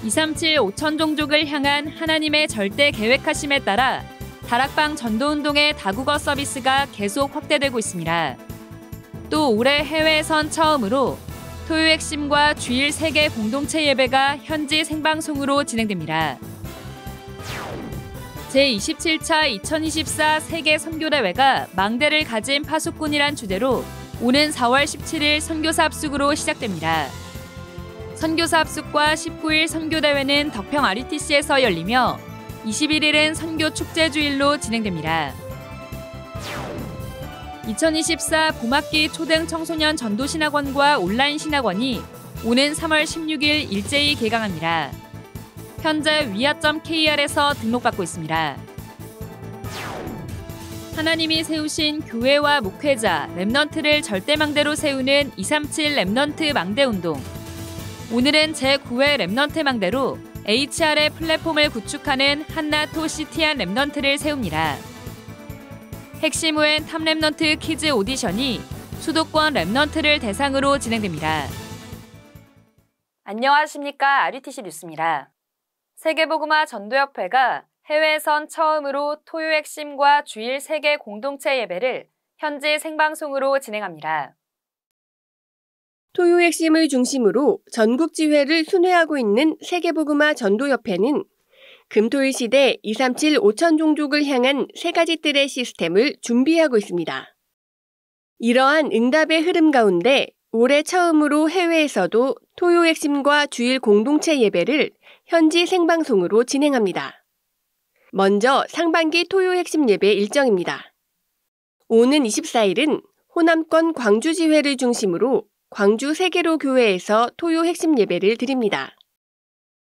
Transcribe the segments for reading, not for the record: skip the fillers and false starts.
237 5천 종족을 향한 하나님의 절대 계획하심에 따라 다락방 전도운동의 다국어 서비스가 계속 확대되고 있습니다. 또 올해 해외에선 처음으로 토요 핵심과 주일 세계 공동체 예배가 현지 생방송으로 진행됩니다. 제27차 2024 세계 선교대회가 망대를 가진 파수꾼이란 주제로 오는 4월 17일 선교사 합숙으로 시작됩니다. 선교사 합숙과 19일 선교대회는 덕평 RUTC에서 열리며 21일은 선교 축제주일로 진행됩니다. 2024 봄학기 초등 청소년 전도신학원과 온라인 신학원이 오는 3월 16일 일제히 개강합니다. 현재 위아.kr에서 등록받고 있습니다. 하나님이 세우신 교회와 목회자, 렘넌트를 절대망대로 세우는 237 렘넌트 망대운동. 오늘은 제9회 렘넌트 망대로 HR의 플랫폼을 구축하는 한나토 시티안 렘넌트를 세웁니다. 핵심 후엔 탑 렘넌트 키즈 오디션이 수도권 렘넌트를 대상으로 진행됩니다. 안녕하십니까. RUTC 뉴스입니다. 세계복음화 전도협회가 해외에선 처음으로 토요 핵심과 주일 세계 공동체 예배를 현지 생방송으로 진행합니다. 토요 핵심을 중심으로 전국 지회를 순회하고 있는 세계복음화 전도협회는 금토일 시대 237 5천 종족을 향한 세 가지 뜰의 시스템을 준비하고 있습니다. 이러한 응답의 흐름 가운데 올해 처음으로 해외에서도 토요 핵심과 주일 공동체 예배를 현지 생방송으로 진행합니다. 먼저 상반기 토요 핵심 예배 일정입니다. 오는 24일은 호남권 광주지회를 중심으로 광주 세계로 교회에서 토요 핵심 예배를 드립니다.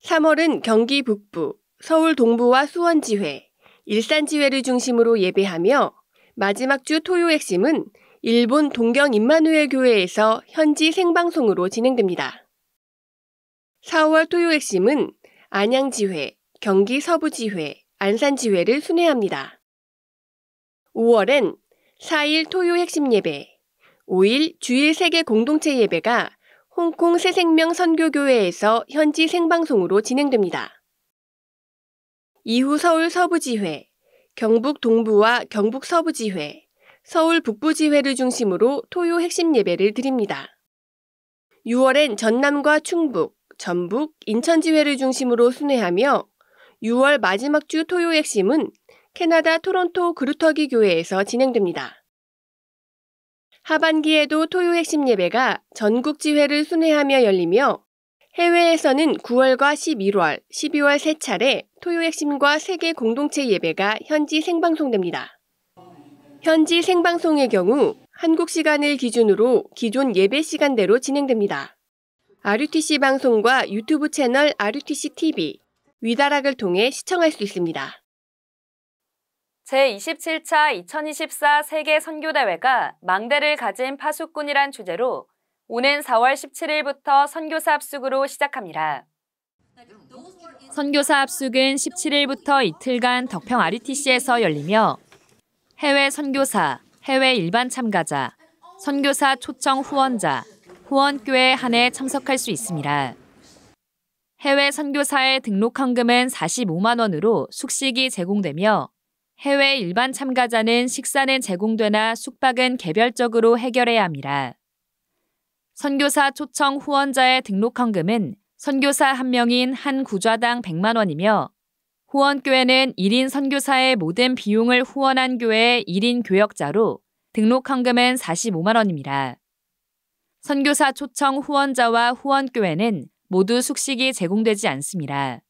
3월은 경기 북부, 서울 동부와 수원지회, 일산지회를 중심으로 예배하며 마지막 주 토요 핵심은 일본 동경 임마누엘 교회에서 현지 생방송으로 진행됩니다. 4월 토요 핵심은 안양지회, 경기 서부지회, 안산지회를 순회합니다. 5월엔 4일 토요 핵심 예배, 5일 주일 세계 공동체 예배가 홍콩 새생명 선교교회에서 현지 생방송으로 진행됩니다. 이후 서울 서부지회, 경북 동부와 경북 서부지회, 서울 북부지회를 중심으로 토요 핵심 예배를 드립니다. 6월엔 전남과 충북, 전북, 인천지회를 중심으로 순회하며 6월 마지막 주 토요 핵심은 캐나다 토론토 그루터기 교회에서 진행됩니다. 하반기에도 토요 핵심 예배가 전국 지회를 순회하며 열리며 해외에서는 9월과 11월, 12월 세 차례 토요 핵심과 세계 공동체 예배가 현지 생방송됩니다. 현지 생방송의 경우 한국 시간을 기준으로 기존 예배 시간대로 진행됩니다. RUTC 방송과 유튜브 채널 RUTC TV, 위다락을 통해 시청할 수 있습니다. 제27차 2024 세계 선교대회가 망대를 가진 파수꾼이란 주제로 오는 4월 17일부터 선교사 합숙으로 시작합니다. 선교사 합숙은 17일부터 이틀간 덕평 RUTC에서 열리며 해외 선교사, 해외 일반 참가자, 선교사 초청 후원자, 후원교회 한해 참석할 수 있습니다. 해외 선교사의 등록 헌금은 45만 원으로 숙식이 제공되며 해외 일반 참가자는 식사는 제공되나 숙박은 개별적으로 해결해야 합니다. 선교사 초청 후원자의 등록 헌금은 선교사 1명인 한 구좌당 100만 원이며 후원교회는 1인 선교사의 모든 비용을 후원한 교회의 1인 교역자로 등록 헌금은 45만 원입니다. 선교사 초청 후원자와 후원교회는 모두 숙식이 제공되지 않습니다.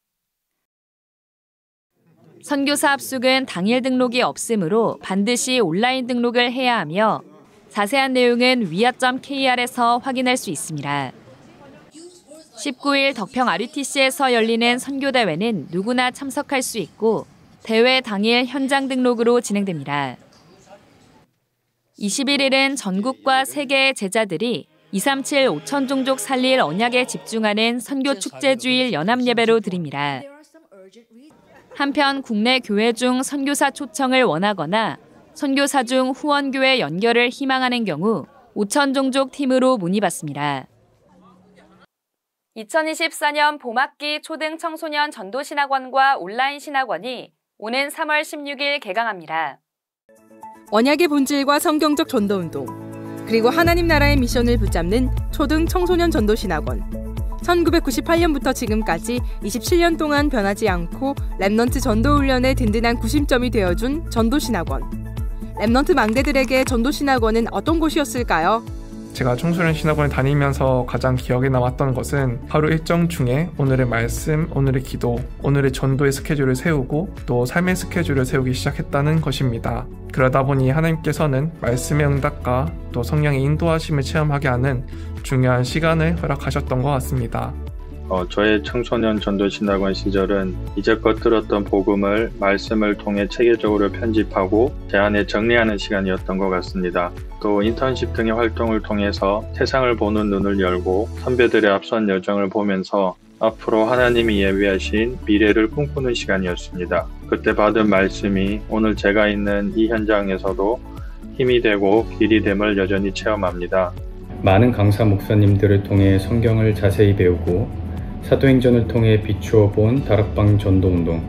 선교사 합숙은 당일 등록이 없으므로 반드시 온라인 등록을 해야 하며 자세한 내용은 위아.kr에서 확인할 수 있습니다. 19일 덕평 RUTC에서 열리는 선교대회는 누구나 참석할 수 있고 대회 당일 현장 등록으로 진행됩니다. 21일은 전국과 세계의 제자들이 237 5천 종족 살릴 언약에 집중하는 선교 축제주일 연합예배로 드립니다. 한편 국내 교회 중 선교사 초청을 원하거나 선교사 중 후원교회 연결을 희망하는 경우 5천 종족 팀으로 문의받습니다. 2024년 봄학기 초등 청소년 전도신학원과 온라인 신학원이 오는 3월 16일 개강합니다. 언약의 본질과 성경적 전도운동, 그리고 하나님 나라의 미션을 붙잡는 초등 청소년 전도신학원. 1998년부터 지금까지 27년 동안 변하지 않고 랩넌트 전도훈련의 든든한 구심점이 되어준 전도신학원. 랩넌트 망대들에게 전도신학원은 어떤 곳이었을까요? 제가 청소년 신학원을 다니면서 가장 기억에 남았던 것은 하루 일정 중에 오늘의 말씀, 오늘의 기도, 오늘의 전도의 스케줄을 세우고 또 삶의 스케줄을 세우기 시작했다는 것입니다. 그러다 보니 하나님께서는 말씀의 응답과 또 성령의 인도하심을 체험하게 하는 중요한 시간을 허락하셨던 것 같습니다. 저의 청소년 전도신학원 시절은 이제껏 들었던 복음을 말씀을 통해 체계적으로 편집하고 제 안에 정리하는 시간이었던 것 같습니다. 또 인턴십 등의 활동을 통해서 세상을 보는 눈을 열고 선배들의 앞선 여정을 보면서 앞으로 하나님이 예비하신 미래를 꿈꾸는 시간이었습니다. 그때 받은 말씀이 오늘 제가 있는 이 현장에서도 힘이 되고 길이 됨을 여전히 체험합니다. 많은 강사 목사님들을 통해 성경을 자세히 배우고 사도행전을 통해 비추어 본 다락방 전도운동,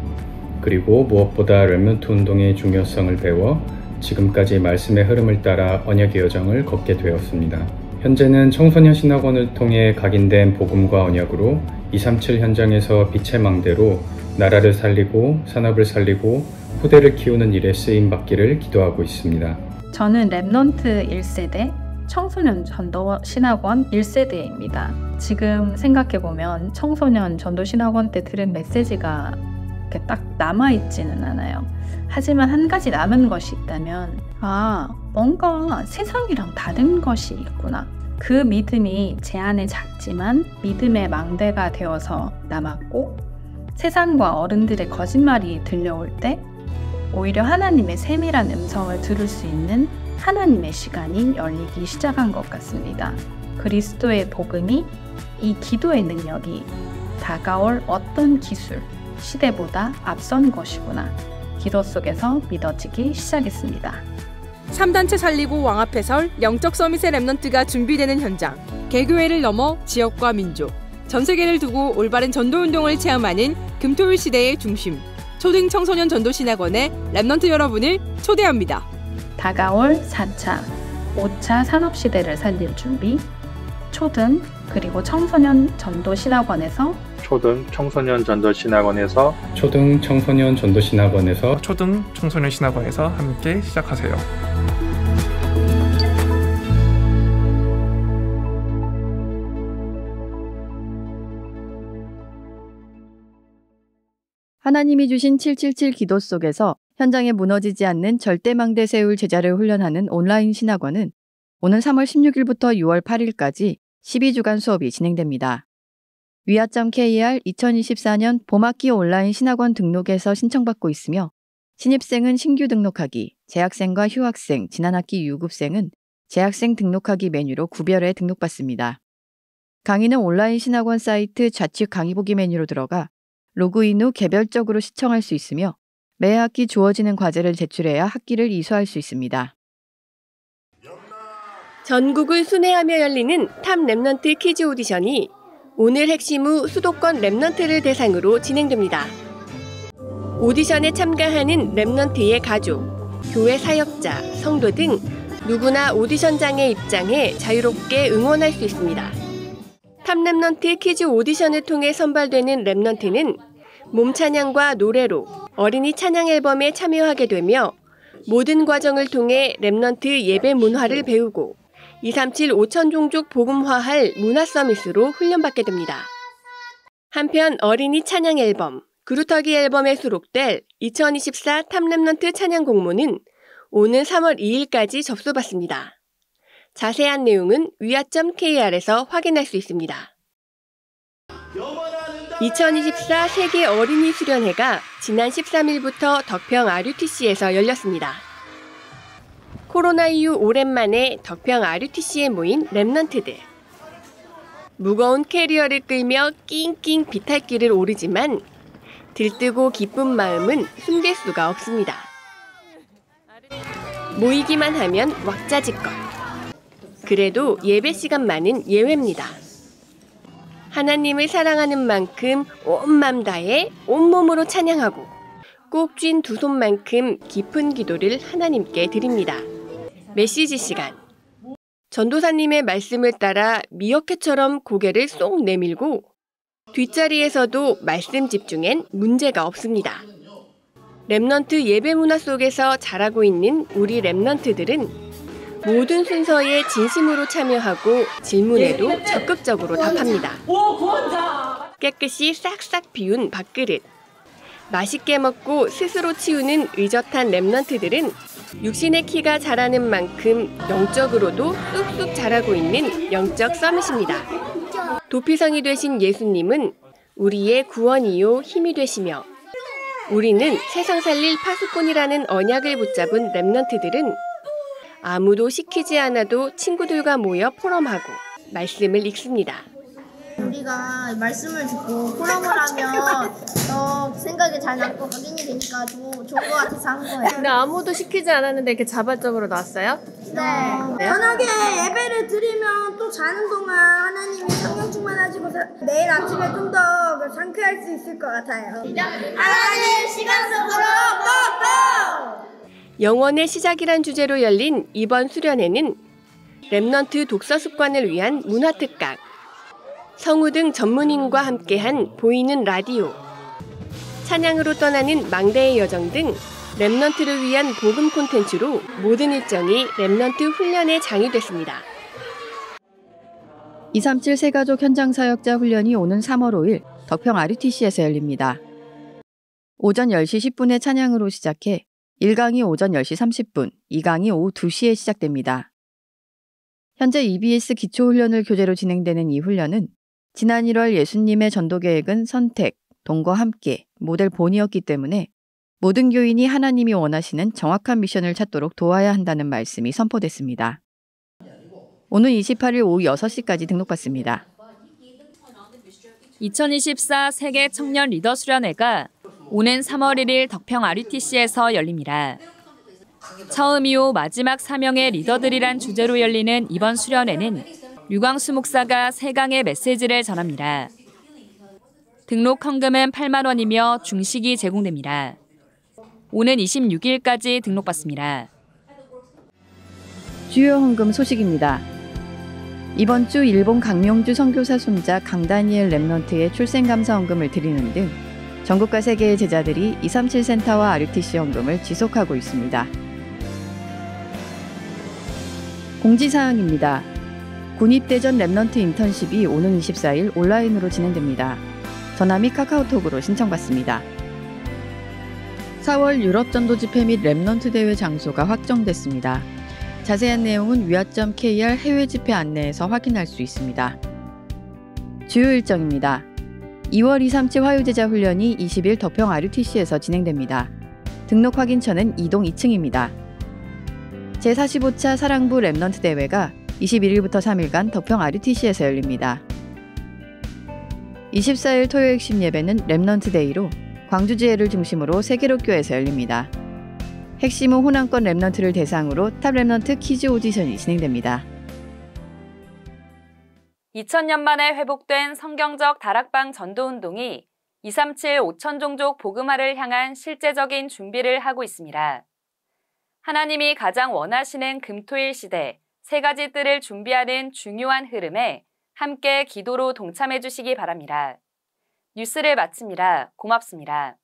그리고 무엇보다 랩넌트 운동의 중요성을 배워 지금까지 말씀의 흐름을 따라 언약의 여정을 걷게 되었습니다. 현재는 청소년 신학원을 통해 각인된 복음과 언약으로 237 현장에서 빛의 망대로 나라를 살리고 산업을 살리고 후대를 키우는 일에 쓰임받기를 기도하고 있습니다. 저는 랩넌트 1세대 청소년 전도 신학원 1세대입니다. 지금 생각해보면 청소년 전도 신학원 때 들은 메시지가 이렇게 딱 남아있지는 않아요. 하지만 한 가지 남은 것이 있다면 뭔가 세상이랑 다른 것이 있구나. 그 믿음이 제 안에 작지만 믿음의 망대가 되어서 남았고, 세상과 어른들의 거짓말이 들려올 때 오히려 하나님의 세밀한 음성을 들을 수 있는 하나님의 시간이 열리기 시작한 것 같습니다. 그리스도의 복음이, 이 기도의 능력이 다가올 어떤 기술, 시대보다 앞선 것이구나. 기도 속에서 믿어지기 시작했습니다. 3단체 살리고 왕 앞에 설 영적 서밋의 랩넌트가 준비되는 현장. 개교회를 넘어 지역과 민족, 전 세계를 두고 올바른 전도운동을 체험하는 금토일 시대의 중심. 초등 청소년 전도신학원의 랩넌트 여러분을 초대합니다. 다가올 4차, 5차 산업시대를 살릴 준비, 초등 그리고 청소년 전도신학원에서 초등 청소년 전도신학원에서 초등 청소년 신학원에서 함께 시작하세요. 하나님이 주신 777 기도 속에서 현장에 무너지지 않는 절대망대 세울 제자를 훈련하는 온라인 신학원은 오는 3월 16일부터 6월 8일까지 12주간 수업이 진행됩니다. 위아.kr 2024년 봄학기 온라인 신학원 등록에서 신청받고 있으며 신입생은 신규 등록하기, 재학생과 휴학생, 지난학기 유급생은 재학생 등록하기 메뉴로 구별해 등록받습니다. 강의는 온라인 신학원 사이트 좌측 강의 보기 메뉴로 들어가 로그인 후 개별적으로 시청할 수 있으며 매 학기 주어지는 과제를 제출해야 학기를 이수할 수 있습니다. 전국을 순회하며 열리는 탑 랩넌트 퀴즈 오디션이 오늘 핵심 후 수도권 랩넌트를 대상으로 진행됩니다. 오디션에 참가하는 랩넌트의 가족, 교회 사역자, 성도 등 누구나 오디션장에 입장해 자유롭게 응원할 수 있습니다. 탑 랩넌트 퀴즈 오디션을 통해 선발되는 랩넌트는 몸 찬양과 노래로 어린이 찬양 앨범에 참여하게 되며 모든 과정을 통해 랩넌트 예배 문화를 배우고 237 5천 종족 복음화할 문화 서밋으로 훈련받게 됩니다. 한편 어린이 찬양 앨범, 그루터기 앨범에 수록될 2024 탑 랩넌트 찬양 공모는 오는 3월 2일까지 접수받습니다. 자세한 내용은 위아.kr에서 확인할 수 있습니다. 2024 세계 어린이 수련회가 지난 13일부터 덕평 RUTC에서 열렸습니다. 코로나 이후 오랜만에 덕평 RUTC에 모인 랩넌트들. 무거운 캐리어를 끌며 낑낑 비탈길을 오르지만 들뜨고 기쁜 마음은 숨길 수가 없습니다. 모이기만 하면 왁자지껄. 그래도 예배 시간만은 예외입니다. 하나님을 사랑하는 만큼 온 맘 다해 온몸으로 찬양하고 꼭 쥔 두 손만큼 깊은 기도를 하나님께 드립니다. 메시지 시간. 전도사님의 말씀을 따라 미어캣처럼 고개를 쏙 내밀고 뒷자리에서도 말씀 집중엔 문제가 없습니다. 렘넌트 예배 문화 속에서 자라고 있는 우리 렘넌트들은 모든 순서에 진심으로 참여하고 질문에도 적극적으로 답합니다. 깨끗이 싹싹 비운 밥그릇. 맛있게 먹고 스스로 치우는 의젓한 렘넌트들은 육신의 키가 자라는 만큼 영적으로도 쑥쑥 자라고 있는 영적 서밋입니다. 도피성이 되신 예수님은 우리의 구원이요 힘이 되시며 우리는 세상 살릴 파수꾼이라는 언약을 붙잡은 렘넌트들은 아무도 시키지 않아도 친구들과 모여 포럼하고 말씀을 읽습니다. 우리가 말씀을 듣고 포럼을 하면 더 생각이 잘 남고 각인이 되니까 좋은 것 같아서 한 거예요. 근데 아무도 시키지 않았는데 이렇게 자발적으로 나왔어요? 네. 저녁에 예배를 드리면 또 자는 동안 하나님이 성령 충만하시고 내일 아침에 좀 더 상쾌할 수 있을 것 같아요. 하나님 시간 속으로 뽀뽀! 영원의 시작이란 주제로 열린 이번 수련회는 렘넌트 독서 습관을 위한 문화특강, 성우 등 전문인과 함께한 보이는 라디오, 찬양으로 떠나는 망대의 여정 등 렘넌트를 위한 복음 콘텐츠로 모든 일정이 렘넌트 훈련의 장이 됐습니다. 237 새가족 현장 사역자 훈련이 오는 3월 5일 덕평 RUTC에서 열립니다. 오전 10시 10분에 찬양으로 시작해 1강이 오전 10시 30분, 2강이 오후 2시에 시작됩니다. 현재 EBS 기초훈련을 교재로 진행되는 이 훈련은 지난 1월 예수님의 전도계획은 선택, 동거 함께, 모델 본이었기 때문에 모든 교인이 하나님이 원하시는 정확한 미션을 찾도록 도와야 한다는 말씀이 선포됐습니다. 오는 28일 오후 6시까지 등록받습니다. 2024 세계 청년 리더 수련회가 오는 3월 1일 덕평 RUTC에서 열립니다. 처음이요 마지막 사명의 리더들이란 주제로 열리는 이번 수련회는 류광수 목사가 3강의 메시지를 전합니다. 등록 헌금은 8만 원이며 중식이 제공됩니다. 오는 26일까지 등록받습니다. 주요 헌금 소식입니다. 이번 주 일본 강명주 선교사 손자 강다니엘 렘넌트의 출생감사 헌금을 드리는 등 전국과 세계의 제자들이 237 센터와 RUTC 헌금을 지속하고 있습니다. 공지사항입니다. 군입대전 렘넌트 인턴십이 오는 24일 온라인으로 진행됩니다. 전화 및 카카오톡으로 신청받습니다. 4월 유럽 전도 집회 및 렘넌트 대회 장소가 확정됐습니다. 자세한 내용은 위아.kr 해외 집회 안내에서 확인할 수 있습니다. 주요 일정입니다. 2월 237 화요제자 훈련이 20일 덕평 RUTC에서 진행됩니다. 등록 확인처는 2동 2층입니다. 제45차 사랑부 렘넌트 대회가 21일부터 3일간 덕평 RUTC에서 열립니다. 24일 토요 핵심 예배는 렘넌트 데이로 광주지회를 중심으로 세계로교에서 열립니다. 핵심은 호남권 렘넌트를 대상으로 탑 렘넌트 퀴즈 오디션이 진행됩니다. 2000년 만에 회복된 성경적 다락방 전도운동이 237 5,000종족 복음화를 향한 실제적인 준비를 하고 있습니다. 하나님이 가장 원하시는 금토일 시대 3가지 뜰을 준비하는 중요한 흐름에 함께 기도로 동참해 주시기 바랍니다. 뉴스를 마칩니다. 고맙습니다.